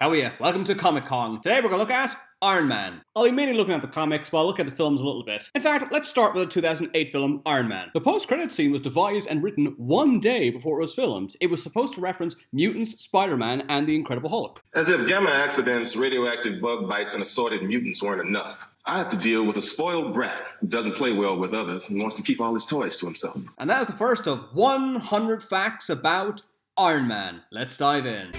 How are you? Welcome to Comic Con. Today we're going to look at Iron Man. I'll be mainly looking at the comics, but I'll look at the films a little bit. In fact, let's start with the 2008 film Iron Man. The post-credits scene was devised and written one day before it was filmed. It was supposed to reference mutants, Spider-Man, and the Incredible Hulk. As if gamma accidents, radioactive bug bites, and assorted mutants weren't enough. I have to deal with a spoiled brat who doesn't play well with others and wants to keep all his toys to himself. And that is the first of 100 facts about Iron Man. Let's dive in.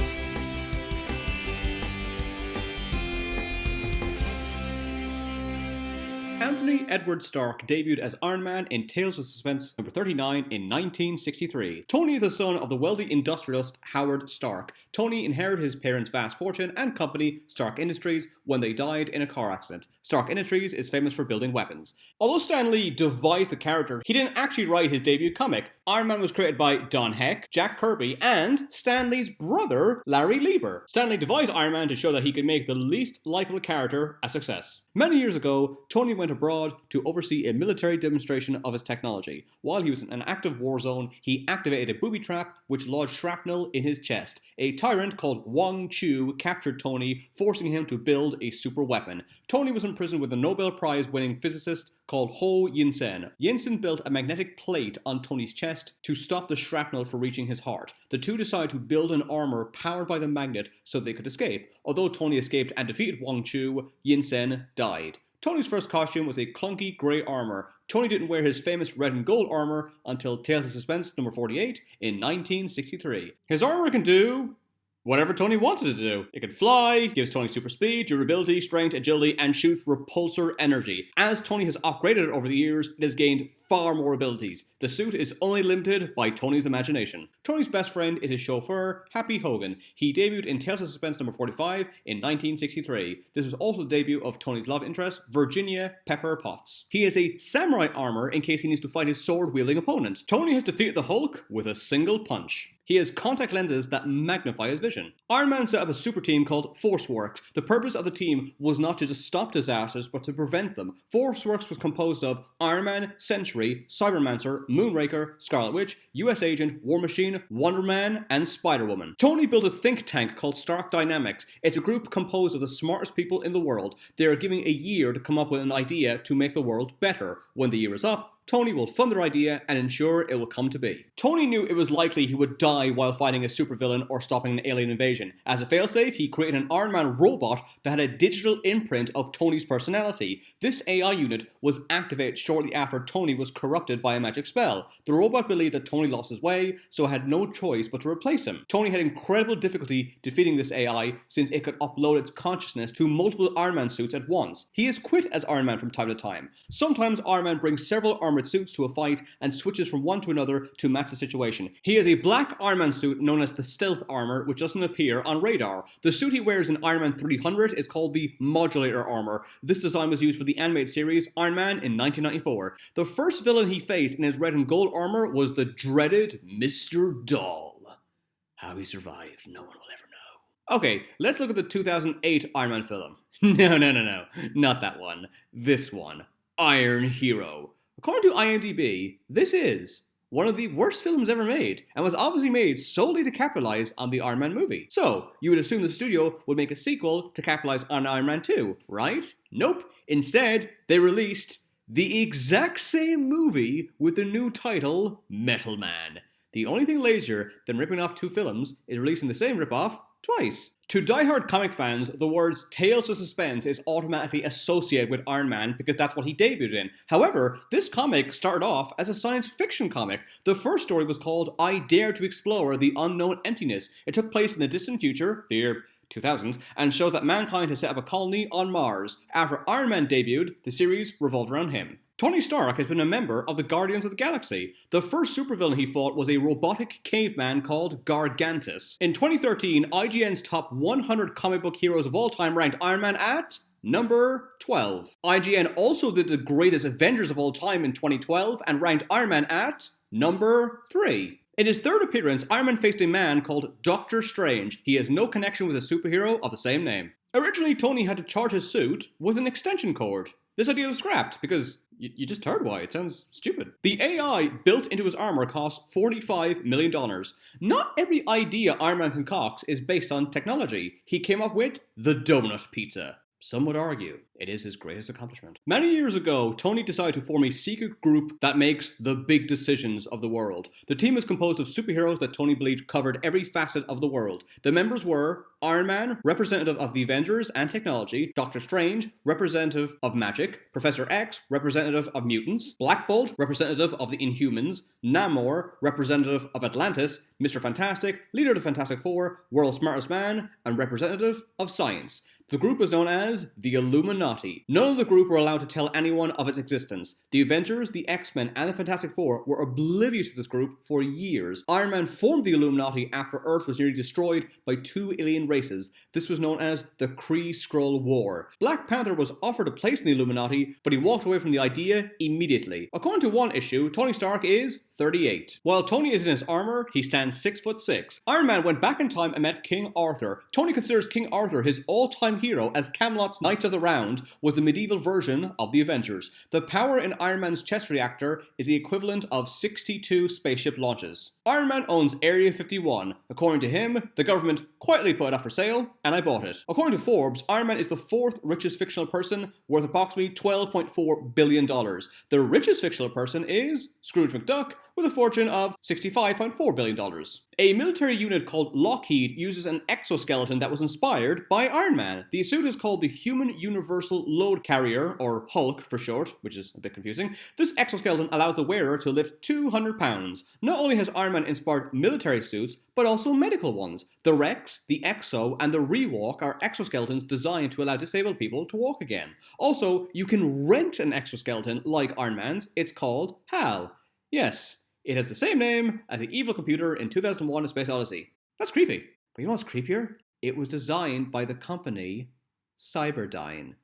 Anthony Edward Stark debuted as Iron Man in Tales of Suspense number 39 in 1963. Tony is the son of the wealthy industrialist Howard Stark. Tony inherited his parents' vast fortune and company, Stark Industries, when they died in a car accident. Stark Industries is famous for building weapons. Although Stan Lee devised the character, he didn't actually write his debut comic. Iron Man was created by Don Heck, Jack Kirby, and Stan Lee's brother, Larry Lieber. Stan Lee devised Iron Man to show that he could make the least likable character a success. Many years ago, Tony went abroad to oversee a military demonstration of his technology. While he was in an active war zone, he activated a booby trap which lodged shrapnel in his chest. A tyrant called Wong Chu captured Tony, forcing him to build a super weapon. Tony was imprisoned with a Nobel Prize winning physicist called Ho Yinsen. Yinsen built a magnetic plate on Tony's chest to stop the shrapnel from reaching his heart. The two decided to build an armor powered by the magnet so they could escape. Although Tony escaped and defeated Wong Chu, Yinsen died. Tony's first costume was a clunky grey armor. Tony didn't wear his famous red and gold armor until Tales of Suspense number 48 in 1963. His armor can do whatever Tony wanted it to do. It can fly, gives Tony super speed, durability, strength, agility, and shoots repulsor energy. As Tony has upgraded it over the years, it has gained far more abilities. The suit is only limited by Tony's imagination. Tony's best friend is his chauffeur, Happy Hogan. He debuted in Tales of Suspense number 45 in 1963. This was also the debut of Tony's love interest, Virginia Pepper Potts. He has a samurai armor in case he needs to fight his sword-wielding opponent. Tony has defeated the Hulk with a single punch. He has contact lenses that magnify his vision. Iron Man set up a super team called ForceWorks. The purpose of the team was not to just stop disasters, but to prevent them. ForceWorks was composed of Iron Man, Sentry, Cybermancer, Moonraker, Scarlet Witch, US Agent, War Machine, Wonder Man, and Spider-Woman. Tony built a think tank called Stark Dynamics. It's a group composed of the smartest people in the world. They are giving a year to come up with an idea to make the world better. When the year is up, Tony will fund their idea and ensure it will come to be. Tony knew it was likely he would die while fighting a supervillain or stopping an alien invasion. As a failsafe, he created an Iron Man robot that had a digital imprint of Tony's personality. This AI unit was activated shortly after Tony was corrupted by a magic spell. The robot believed that Tony lost his way, so had no choice but to replace him. Tony had incredible difficulty defeating this AI since it could upload its consciousness to multiple Iron Man suits at once. He is quit as Iron Man from time to time. Sometimes Iron Man brings several armored suits to a fight and switches from one to another to match the situation. He has a black Iron Man suit known as the Stealth Armor, which doesn't appear on radar. The suit he wears in Iron Man 300 is called the Modulator Armor. This design was used for the animated series Iron Man in 1994. The first villain he faced in his red and gold armor was the dreaded Mr. Doll. How he survived, no one will ever know. Okay, let's look at the 2008 Iron Man film. No, not that one. This one, Iron Hero. According to IMDb, this is one of the worst films ever made, and was obviously made solely to capitalize on the Iron Man movie. So, you would assume the studio would make a sequel to capitalize on Iron Man 2, right? Nope. Instead, they released the exact same movie with the new title, Metal Man. The only thing lazier than ripping off two films is releasing the same ripoff twice. To die-hard comic fans, the words Tales of Suspense is automatically associated with Iron Man because that's what he debuted in. However, this comic started off as a science fiction comic. The first story was called I Dare to Explore the Unknown Emptiness. It took place in the distant future, the year 2000, and shows that mankind has set up a colony on Mars. After Iron Man debuted, the series revolved around him. Tony Stark has been a member of the Guardians of the Galaxy. The first supervillain he fought was a robotic caveman called Gargantus. In 2013, IGN's top 100 comic book heroes of all time ranked Iron Man at number 12. IGN also did the greatest Avengers of all time in 2012 and ranked Iron Man at number 3. In his third appearance, Iron Man faced a man called Doctor Strange. He has no connection with a superhero of the same name. Originally, Tony had to charge his suit with an extension cord. This idea was scrapped because You just heard why. It sounds stupid. The AI built into his armor costs $45 million. Not every idea Iron Man concocts is based on technology. He came up with the donut pizza. Some would argue it is his greatest accomplishment. Many years ago, Tony decided to form a secret group that makes the big decisions of the world. The team is composed of superheroes that Tony believed covered every facet of the world. The members were Iron Man, representative of the Avengers and technology; Doctor Strange, representative of magic; Professor X, representative of mutants; Black Bolt, representative of the Inhumans; Namor, representative of Atlantis; Mr. Fantastic, leader of the Fantastic Four; World's Smartest Man, and representative of science. The group was known as the Illuminati. None of the group were allowed to tell anyone of its existence. The Avengers, the X-Men, and the Fantastic Four were oblivious to this group for years. Iron Man formed the Illuminati after Earth was nearly destroyed by 2 alien races. This was known as the Kree-Skrull War. Black Panther was offered a place in the Illuminati, but he walked away from the idea immediately. According to one issue, Tony Stark is 38. While Tony is in his armor, he stands 6'6". Iron Man went back in time and met King Arthur. Tony considers King Arthur his all-time hero, as Camelot's Knights of the Round was the medieval version of the Avengers. The power in Iron Man's chest reactor is the equivalent of 62 spaceship launches. Iron Man owns Area 51. According to him, the government quietly put it up for sale, and I bought it. According to Forbes, Iron Man is the 4th richest fictional person, worth approximately $12.4 billion. The richest fictional person is Scrooge McDuck, with a fortune of $65.4 billion. A military unit called Lockheed uses an exoskeleton that was inspired by Iron Man. The suit is called the Human Universal Load Carrier, or Hulk for short, which is a bit confusing. This exoskeleton allows the wearer to lift 200 pounds. Not only has Iron Man inspired military suits, but also medical ones. The Rex, the Exo, and the Rewalk are exoskeletons designed to allow disabled people to walk again. Also, you can rent an exoskeleton like Iron Man's. It's called HAL. Yes, it has the same name as the evil computer in 2001: A Space Odyssey. That's creepy. But you know what's creepier? It was designed by the company Cyberdyne.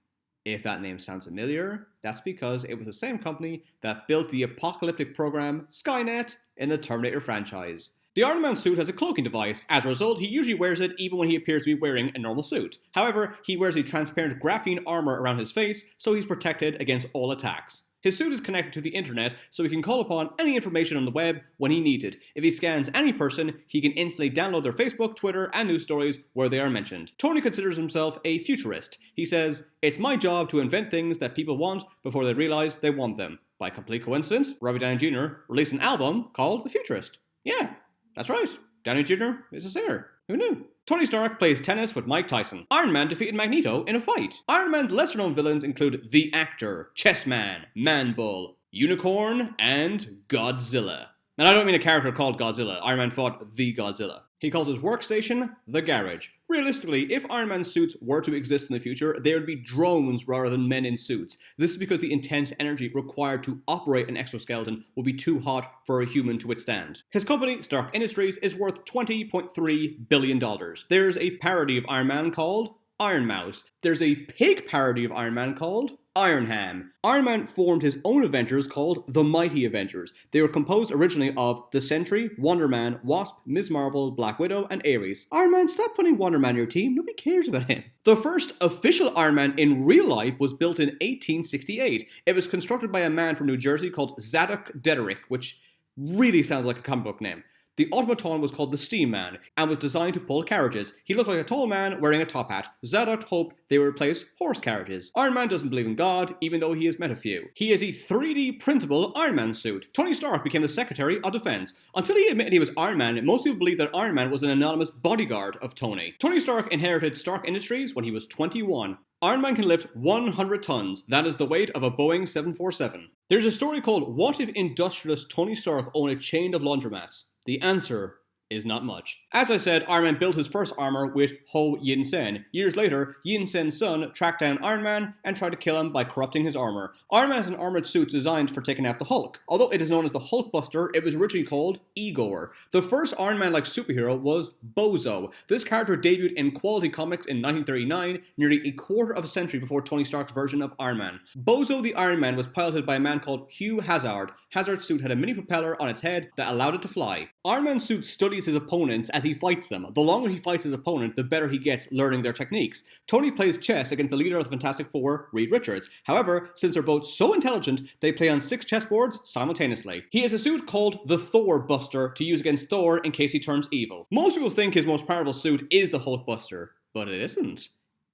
If that name sounds familiar, that's because it was the same company that built the apocalyptic program Skynet in the Terminator franchise. The Iron Man suit has a cloaking device. As a result, he usually wears it even when he appears to be wearing a normal suit. However, he wears a transparent graphene armor around his face, so he's protected against all attacks. His suit is connected to the internet, so he can call upon any information on the web when he needs it. If he scans any person, he can instantly download their Facebook, Twitter, and news stories where they are mentioned. Tony considers himself a futurist. He says, "It's my job to invent things that people want before they realize they want them." By complete coincidence, Robert Downey Jr. released an album called The Futurist. Yeah, that's right. Downey Jr. is a singer. Who knew? Tony Stark plays tennis with Mike Tyson. Iron Man defeated Magneto in a fight. Iron Man's lesser-known villains include the Actor, Chessman, Man-Bull, Unicorn, and Godzilla. And I don't mean a character called Godzilla. Iron Man fought the Godzilla. He calls his workstation the garage. Realistically, if Iron Man's suits were to exist in the future, they would be drones rather than men in suits. This is because the intense energy required to operate an exoskeleton would be too hot for a human to withstand. His company, Stark Industries, is worth $20.3 billion. There's a parody of Iron Man called Iron Mouse. There's a pig parody of Iron Man called Iron Ham. Iron Man formed his own Avengers called the Mighty Avengers. They were composed originally of the Sentry, Wonder Man, Wasp, Ms. Marvel, Black Widow, and Ares. Iron Man, stop putting Wonder Man in your team. Nobody cares about him. The first official Iron Man in real life was built in 1868. It was constructed by a man from New Jersey called Zadok Dederick, which really sounds like a comic book name. The automaton was called the Steam Man and was designed to pull carriages. He looked like a tall man wearing a top hat. Zadok hoped they would replace horse carriages. Iron Man doesn't believe in God, even though he has met a few. He is a 3D printable Iron Man suit. Tony Stark became the Secretary of Defense. Until he admitted he was Iron Man, most people believed that Iron Man was an anonymous bodyguard of Tony. Tony Stark inherited Stark Industries when he was 21. Iron Man can lift 100 tons. That is the weight of a Boeing 747. There's a story called What If Industrialist Tony Stark Owned a Chain of Laundromats? The answer is not much. As I said, Iron Man built his first armor with Ho Yin-Sen. Years later, Yin-Sen's son tracked down Iron Man and tried to kill him by corrupting his armor. Iron Man has an armored suit designed for taking out the Hulk. Although it is known as the Hulkbuster, it was originally called Igor. The first Iron Man-like superhero was Bozo. This character debuted in Quality Comics in 1939, nearly a quarter of a century before Tony Stark's version of Iron Man. Bozo the Iron Man was piloted by a man called Hugh Hazard. Hazard's suit had a mini propeller on its head that allowed it to fly. Iron Man's suit studies his opponents as he fights them. The longer he fights his opponent, the better he gets learning their techniques. Tony plays chess against the leader of the Fantastic Four, Reed Richards. However, since they're both so intelligent, they play on 6 chessboards simultaneously. He has a suit called the Thor Buster to use against Thor in case he turns evil. Most people think his most powerful suit is the Hulk Buster, but it isn't.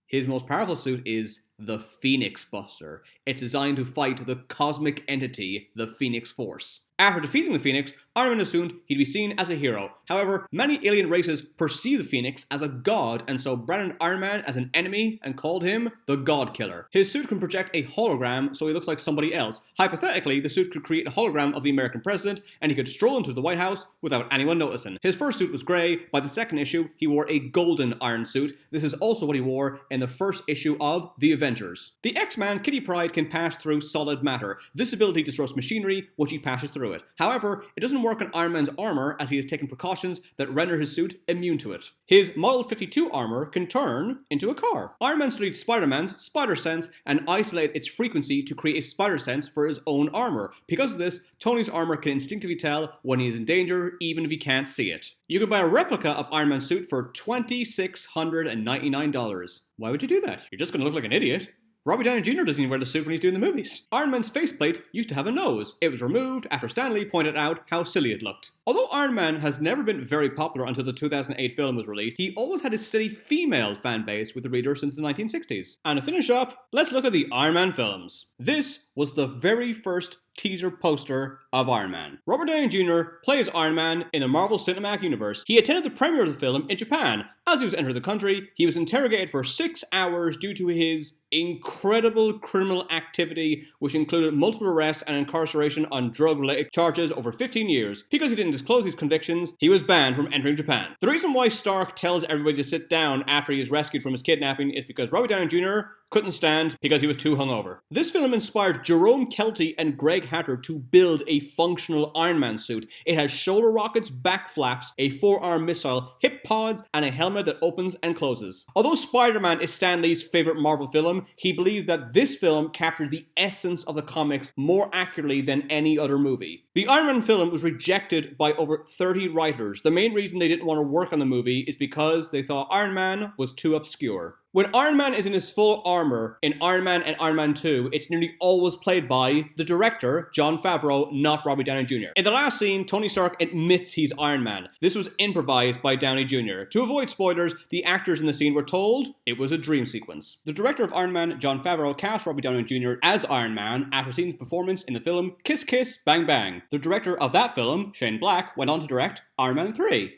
His most powerful suit is the Phoenix Buster. It's designed to fight the cosmic entity, the Phoenix Force. After defeating the Phoenix, Iron Man assumed he'd be seen as a hero. However, many alien races perceive the Phoenix as a god, and so branded Iron Man as an enemy and called him the God Killer. His suit can project a hologram, so he looks like somebody else. Hypothetically, the suit could create a hologram of the American president, and he could stroll into the White House without anyone noticing. His first suit was grey. By the second issue, he wore a golden iron suit. This is also what he wore in the first issue of The Avengers. The X-Man, Kitty Pryde, can pass through solid matter. This ability disrupts machinery, which he passes through it. However, it doesn't work on Iron Man's armor, as he has taken precautions that render his suit immune to it. His Model 52 armor can turn into a car. Iron Man studied Spider-Man's spider sense and isolated its frequency to create a spider sense for his own armor. Because of this, Tony's armor can instinctively tell when he is in danger, even if he can't see it. You can buy a replica of Iron Man's suit for $2,699. Why would you do that? You're just going to look like an idiot. Robert Downey Jr. doesn't even wear the suit when he's doing the movies. Iron Man's faceplate used to have a nose. It was removed after Stan Lee pointed out how silly it looked. Although Iron Man has never been very popular until the 2008 film was released, he always had a steady female fan base with the reader since the 1960s. And to finish up, let's look at the Iron Man films. This was the very first teaser poster of Iron Man. Robert Downey Jr. plays Iron Man in the Marvel Cinematic Universe. He attended the premiere of the film in Japan. As he was entering the country, he was interrogated for 6 hours due to his incredible criminal activity, which included multiple arrests and incarceration on drug-related charges over 15 years. Because he didn't disclose these convictions, he was banned from entering Japan. The reason why Stark tells everybody to sit down after he is rescued from his kidnapping is because Robert Downey Jr. couldn't stand because he was too hungover. This film inspired Jerome Kelty and Greg Hatter to build a functional Iron Man suit. It has shoulder rockets, back flaps, a forearm missile, hip pods, and a helmet that opens and closes. Although Spider-Man is Stan Lee's favorite Marvel film, he believes that this film captured the essence of the comics more accurately than any other movie. The Iron Man film was rejected by over 30 writers. The main reason they didn't want to work on the movie is because they thought Iron Man was too obscure. When Iron Man is in his full armor in Iron Man and Iron Man 2, it's nearly always played by the director, Jon Favreau, not Robert Downey Jr. In the last scene, Tony Stark admits he's Iron Man. This was improvised by Downey Jr. To avoid spoilers, the actors in the scene were told it was a dream sequence. The director of Iron Man, Jon Favreau, cast Robert Downey Jr. as Iron Man after seeing his performance in the film Kiss Kiss Bang Bang. The director of that film, Shane Black, went on to direct Iron Man 3.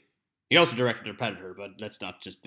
He also directed The Predator, but let's not just...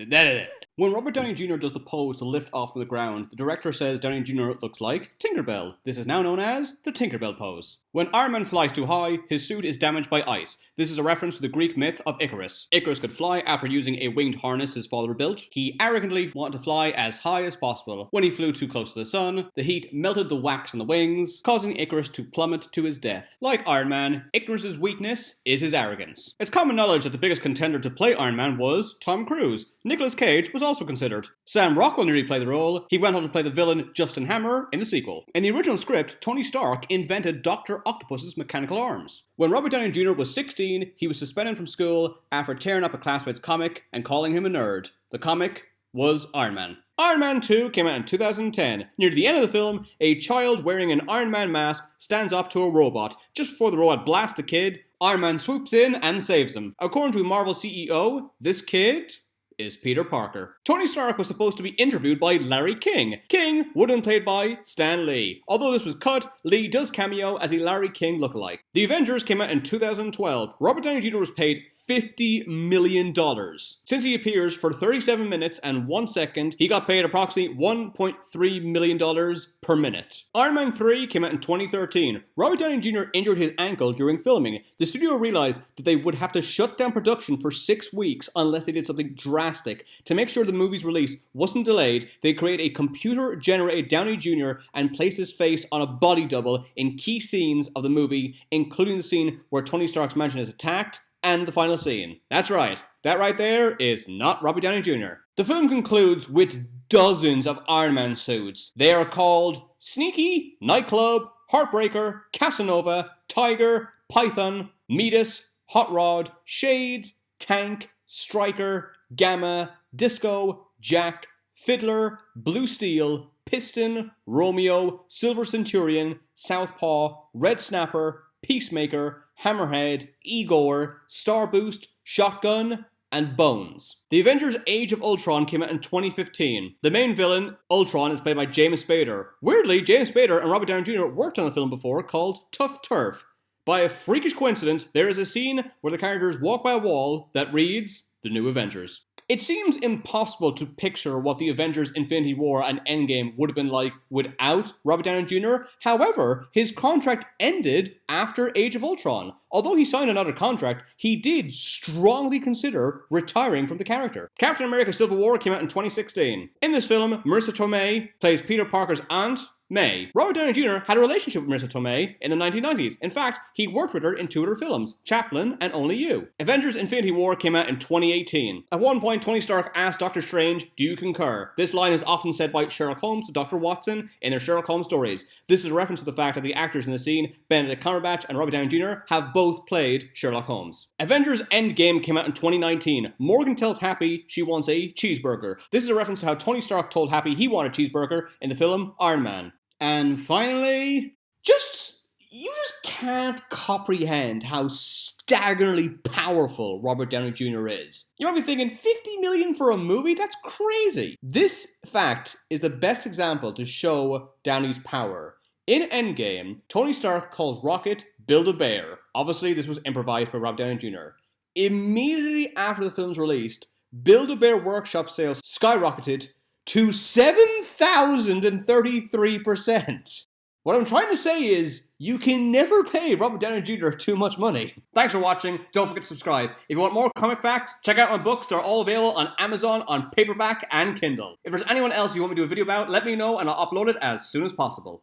When Robert Downey Jr. does the pose to lift off from the ground, the director says Downey Jr. looks like Tinkerbell. This is now known as the Tinkerbell pose. When Iron Man flies too high, his suit is damaged by ice. This is a reference to the Greek myth of Icarus. Icarus could fly after using a winged harness his father built. He arrogantly wanted to fly as high as possible. When he flew too close to the sun, the heat melted the wax on the wings, causing Icarus to plummet to his death. Like Iron Man, Icarus's weakness is his arrogance. It's common knowledge that the biggest contender to play Iron Man was Tom Cruise. Nicolas Cage was also considered. Sam Rockwell nearly played the role. He went on to play the villain Justin Hammer in the sequel. In the original script, Tony Stark invented Dr. Octopus's mechanical arms. When Robert Downey Jr. was 16, he was suspended from school after tearing up a classmate's comic and calling him a nerd. The comic was Iron Man. Iron Man 2 came out in 2010. Near the end of the film, a child wearing an Iron Man mask stands up to a robot. Just before the robot blasts the kid, Iron Man swoops in and saves him. According to Marvel CEO, this kid is Peter Parker. Tony Stark was supposed to be interviewed by Larry King. King would have been played by Stan Lee. Although this was cut, Lee does cameo as a Larry King lookalike. The Avengers came out in 2012. Robert Downey Jr. was paid $50 million. Since he appears for 37 minutes and 1 second, he got paid approximately $1.3 million per minute. Iron Man 3 came out in 2013. Robert Downey Jr. injured his ankle during filming. The studio realized that they would have to shut down production for 6 weeks unless they did something drastic. To make sure the movie's release wasn't delayed, they created a computer-generated Downey Jr. and placed his face on a body double in key scenes of the movie, including the scene where Tony Stark's mansion is attacked and the final scene. That's right, that right there is not Robert Downey Jr. The film concludes with dozens of Iron Man suits. They are called Sneaky, Nightclub, Heartbreaker, Casanova, Tiger, Python, Midas, Hot Rod, Shades, Tank, Striker, Gamma, Disco, Jack, Fiddler, Blue Steel, Piston, Romeo, Silver Centurion, Southpaw, Red Snapper, Peacemaker, Hammerhead, Igor, Star Boost, Shotgun, and Bones. The Avengers Age of Ultron came out in 2015. The main villain, Ultron, is played by James Spader. Weirdly, James Spader and Robert Downey Jr. worked on a film before called Tough Turf. By a freakish coincidence, there is a scene where the characters walk by a wall that reads, The New Avengers. It seems impossible to picture what the Avengers Infinity War and Endgame would have been like without Robert Downey Jr. However, his contract ended after Age of Ultron. Although he signed another contract, he did strongly consider retiring from the character. Captain America Civil War came out in 2016. In this film, Marissa Tomei plays Peter Parker's aunt, May. Robert Downey Jr. had a relationship with Marissa Tomei in the 1990s. In fact, he worked with her in 2 other films, Chaplin and Only You. Avengers Infinity War came out in 2018. At one point, Tony Stark asked Doctor Strange, "Do you concur?" This line is often said by Sherlock Holmes to Dr. Watson in their Sherlock Holmes stories. This is a reference to the fact that the actors in the scene, Benedict Cumberbatch and Robert Downey Jr., have both played Sherlock Holmes. Avengers Endgame came out in 2019. Morgan tells Happy she wants a cheeseburger. This is a reference to how Tony Stark told Happy he wanted a cheeseburger in the film Iron Man. And finally, you just can't comprehend how staggeringly powerful Robert Downey Jr. is. You might be thinking, 50 million for a movie? That's crazy. This fact is the best example to show Downey's power. In Endgame, Tony Stark calls Rocket Build-A-Bear. Obviously, this was improvised by Robert Downey Jr. Immediately after the film's released, Build-A-Bear Workshop sales skyrocketed to 7,033%. What I'm trying to say is, you can never pay Robert Downey Jr. too much money. Thanks for watching. Don't forget to subscribe. If you want more comic facts, check out my books. They're all available on Amazon, on paperback, and Kindle. If there's anyone else you want me to do a video about, let me know and I'll upload it as soon as possible.